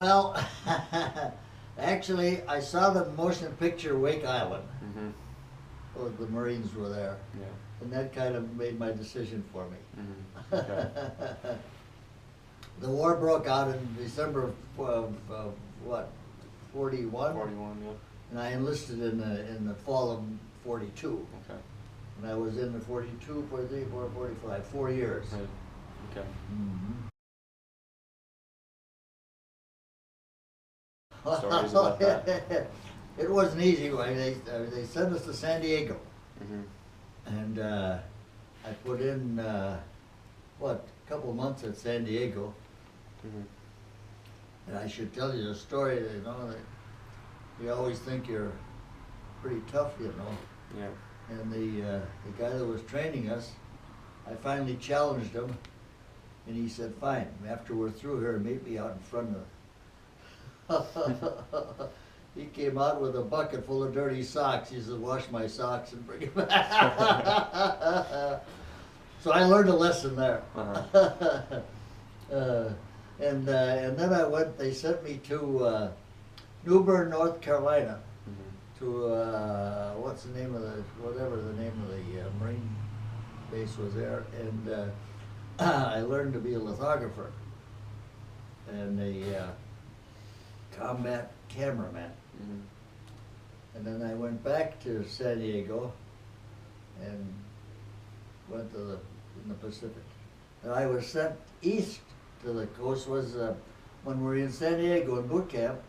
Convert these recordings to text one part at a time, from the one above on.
Well, actually, I saw the motion picture Wake Island. Mm-hmm. Oh, the Marines were there, Yeah. and that kind of made my decision for me. Mm-hmm. Okay. The war broke out in December of what, 41? 41, yeah. And I enlisted in the fall of 42. Okay. And I was in the 42, 43, 45, 4 years. Right. Okay. Mhm. Stories about that? It wasn't easy. They sent us to San Diego, Mm-hmm. and I put in what, a couple of months at San Diego. Mm-hmm. And I should tell you a story. You know, that you always think you're pretty tough, you know. Yeah. And the guy that was training us, I finally challenged him, and he said, "Fine. After we're through here, meet me out in front of." He came out with a bucket full of dirty socks. He said, "Wash my socks and bring it back." So I learned a lesson there. Uh-huh. And then I went. They sent me to New Bern, North Carolina, Mm-hmm. to what's the name of whatever the name of the Marine base was there, and I learned to be a lithographer and a combat cameraman. Mm-hmm. And then I went back to San Diego and went to in the Pacific. And I was sent east to the coast was when we were in San Diego in boot camp,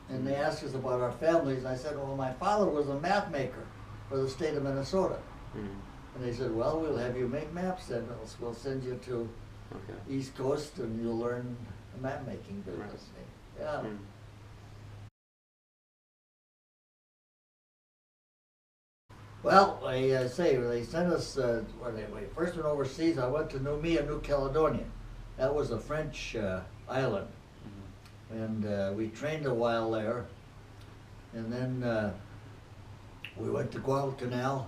and they asked us about our families. I said, "Well, my father was a map maker for the state of Minnesota." Mm-hmm. And they said, "Well, we'll have you make maps then. We'll send you to Okay. East Coast and you'll learn the map making business." Right. Yeah. Mm. Well, I say they sent us. When they first went overseas, I went to New Caledonia. That was a French island, Mm-hmm. and we trained a while there. And then we went to Guadalcanal.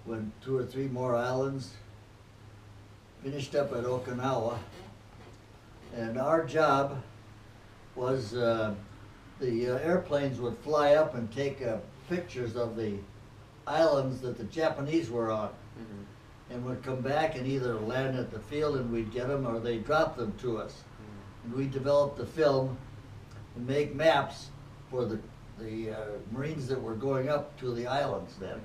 Went 2 or 3 more islands. Finished up at Okinawa, and our job was the airplanes would fly up and take pictures of the islands that the Japanese were on, Mm-hmm. and would come back and either land at the field and we'd get them, or they'd drop them to us. Mm-hmm. And we developed the film and make maps for the Marines that were going up to the islands then.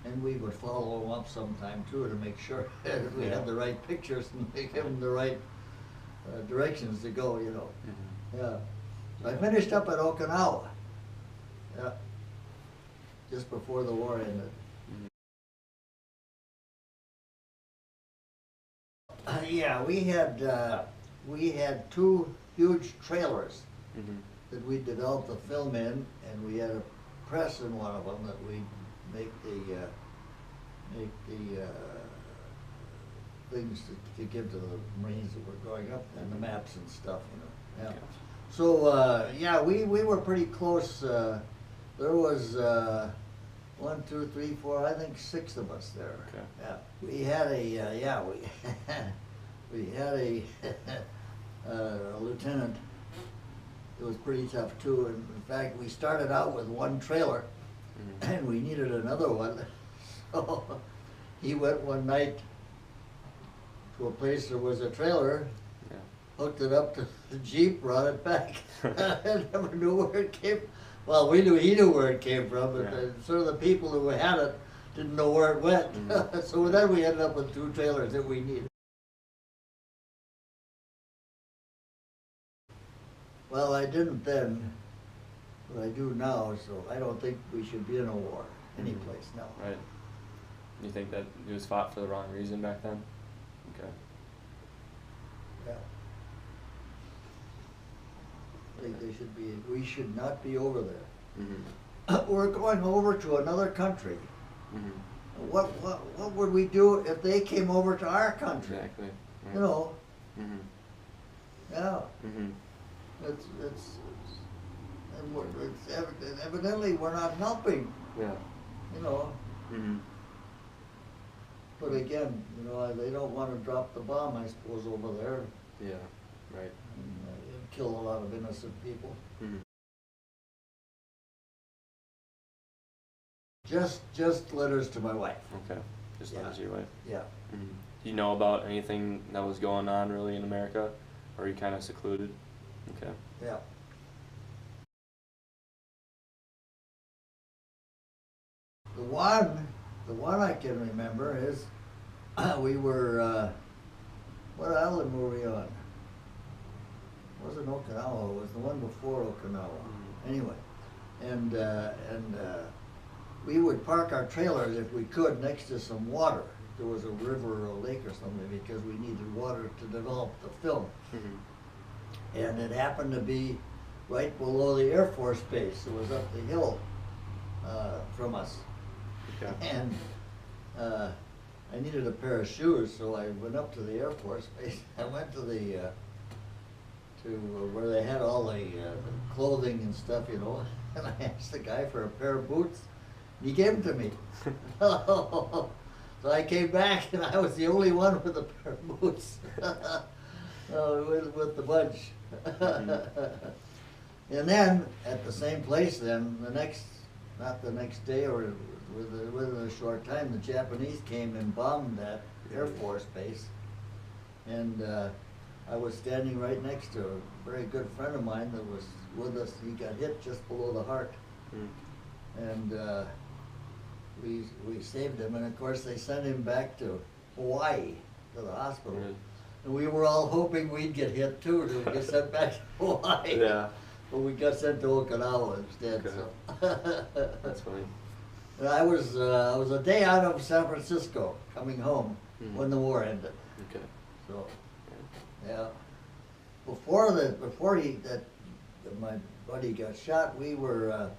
And we would follow them up sometime too to make sure that we had the right pictures and give them the right directions to go, you know. Mm-hmm. Yeah. So I finished up at Okinawa. Yeah. Just before the war ended. Yeah, we had 2 huge trailers Mm-hmm. that we developed the film in, and we had a press in one of them that we make the things to give to the Marines that were going up, and the maps and stuff, you know. Yeah. So yeah, we were pretty close. There was 1, 2, 3, 4, I think 6 of us there. Okay. Yeah. We had a we had a a lieutenant. It was pretty tough too, and in fact we started out with 1 trailer, Mm-hmm. and we needed another one. So he went one night to a place there was a trailer, Yeah. hooked it up to the Jeep, brought it back. I never knew where it came. Well, we knew he knew where it came from, but Yeah. sort of the people who had it didn't know where it went. Mhm. So then we ended up with 2 trailers that we needed. Well, I didn't then, but I do now, so I don't think we should be in a war any Mhm. place now. Right. You think that it was fought for the wrong reason back then? Okay. Yeah. I think they should be, we should not be over there. Mm-hmm. We're going over to another country. Mm-hmm. What would we do if they came over to our country? Exactly. Right. You know, Mm-hmm. yeah, Mm-hmm. and evidently we're not helping, Yeah. you know. Mm-hmm. But again, you know, they don't want to drop the bomb, I suppose, over there. Yeah. Right. And, kill a lot of innocent people. Mm-hmm. Just letters to my wife. Okay. Just Yeah. letters to your wife. Yeah. Mm-hmm. Do you know about anything that was going on really in America, or are you kind of secluded? Okay. Yeah. The one I can remember is we were, what island were we on? It wasn't Okinawa, it was the one before Okinawa. Mm-hmm. Anyway, and we would park our trailers if we could next to some water. There was a river or a lake or something because we needed water to develop the film. Mm-hmm. And it happened to be right below the Air Force Base. It was up the hill from us. Okay. And I needed a pair of shoes, so I went up to the Air Force Base. I went to the to where they had all the clothing and stuff, you know, and I asked the guy for a pair of boots. And he gave them to me. So I came back, and I was the only one with a pair of boots with the bunch. Mm-hmm. And then at the same place, then not the next day or within a short time, the Japanese came and bombed that Air Force Base, and I was standing right next to a very good friend of mine that was with us. He got hit just below the heart, and we saved him. And of course, they sent him back to Hawaii to the hospital, and we were all hoping we'd get hit too to get sent back to Hawaii. Yeah. But we got sent to Okinawa instead. Okay. So. That's funny. And I was a day out of San Francisco, coming home when the war ended. Okay. So, yeah. Before my buddy got shot, we were up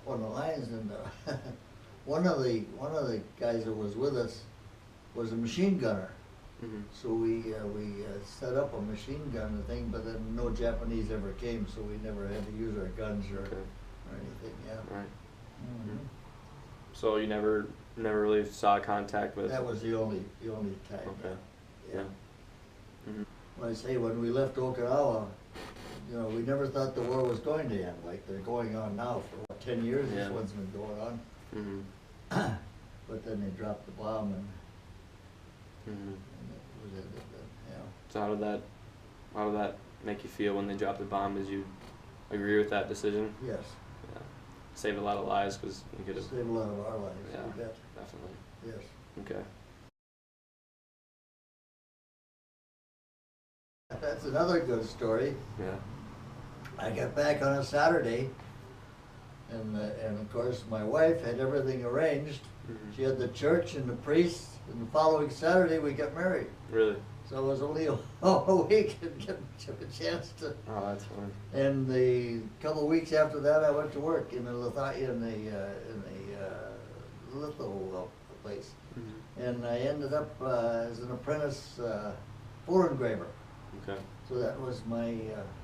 on the lines, and one of the guys that was with us was a machine gunner. Mm-hmm. So we set up a machine gun thing, but then no Japanese ever came, so we never had to use our guns or anything. Yeah. Right. Mm-hmm. So you never really saw contact with. That was the only time. Okay. Yeah. Mm-hmm. When I say when we left Okinawa, you know, we never thought the war was going to end like they're going on now for what, 10 years. Yeah. This one's been going on. Mm-hmm. But then they dropped the bomb and Mm-hmm. it was ended then. Yeah. So how did that make you feel when they dropped the bomb? Did you agree with that decision? Yes. Yeah. Saved a lot of lives because you could have. Saved a lot of our lives. Yeah. You bet. Definitely. Yes. Okay. That's another good story. Yeah. I got back on a Saturday, and of course my wife had everything arranged. Mm-hmm. She had the church and the priest, and the following Saturday we got married. Really? So it was only a week and get a chance to. Oh, that's fun. And the couple of weeks after that, I went to work in the litho place, and I ended up as an apprentice photo engraver. Okay. So that was my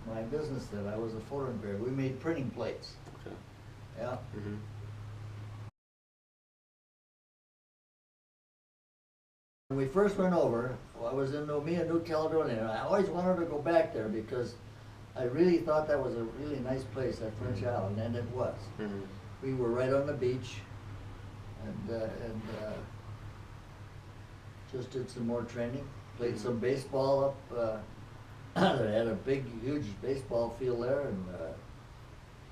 my business then. I was a photo engraver. We made printing plates. Okay. Yeah. Mm-hmm. When we first went over, I was in New Caledonia, and I always wanted to go back there because I really thought that was a really nice place, that French Island, and it was. Mm-hmm. We were right on the beach, and just did some more training. Played some baseball up. They had a big, huge baseball field there, and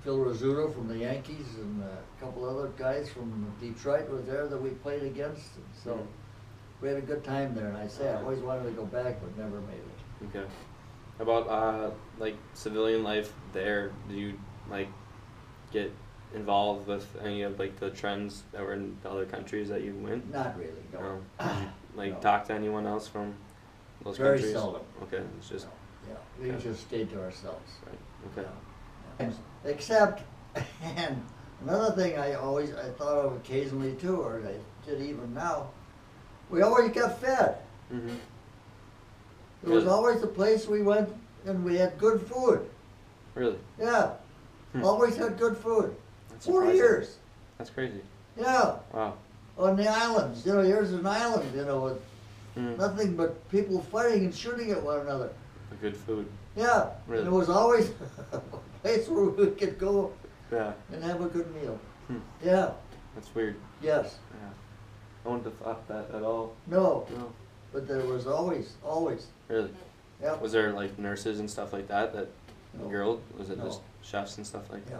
Phil Rizzuto from the Yankees and a couple other guys from Detroit were there that we played against. And so we had a good time there, and I say I always wanted to go back, but never made it. Okay. How about like civilian life there? Do you like get involved with any of like the trends that were in the other countries that you went? Not really, no. No. Did you like No. talk to anyone else from those Very countries? seldom. Okay, it's just Yeah, we Okay. just stayed to ourselves. right. Okay. Yeah. Except, and another thing I thought of occasionally too, or I did even now, we always got fed. Mm-hmm. There was Really? always a place we went and we had good food. Really? Yeah, Hmm. always had good food. That's 4 surprising. years. That's crazy. Yeah, Wow. on the islands. Here's an island, with Mm. nothing but people fighting and shooting at one another. The good food. Yeah, Really? and it was always a place where we could go Yeah. and have a good meal. Hmm. Yeah, That's weird. yes, Yeah. I wouldn't have thought that at all. no, No. but there was always, Really? yeah. Was there like nurses and stuff like that No. grilled? Was it No. just chefs and stuff like that? Yeah.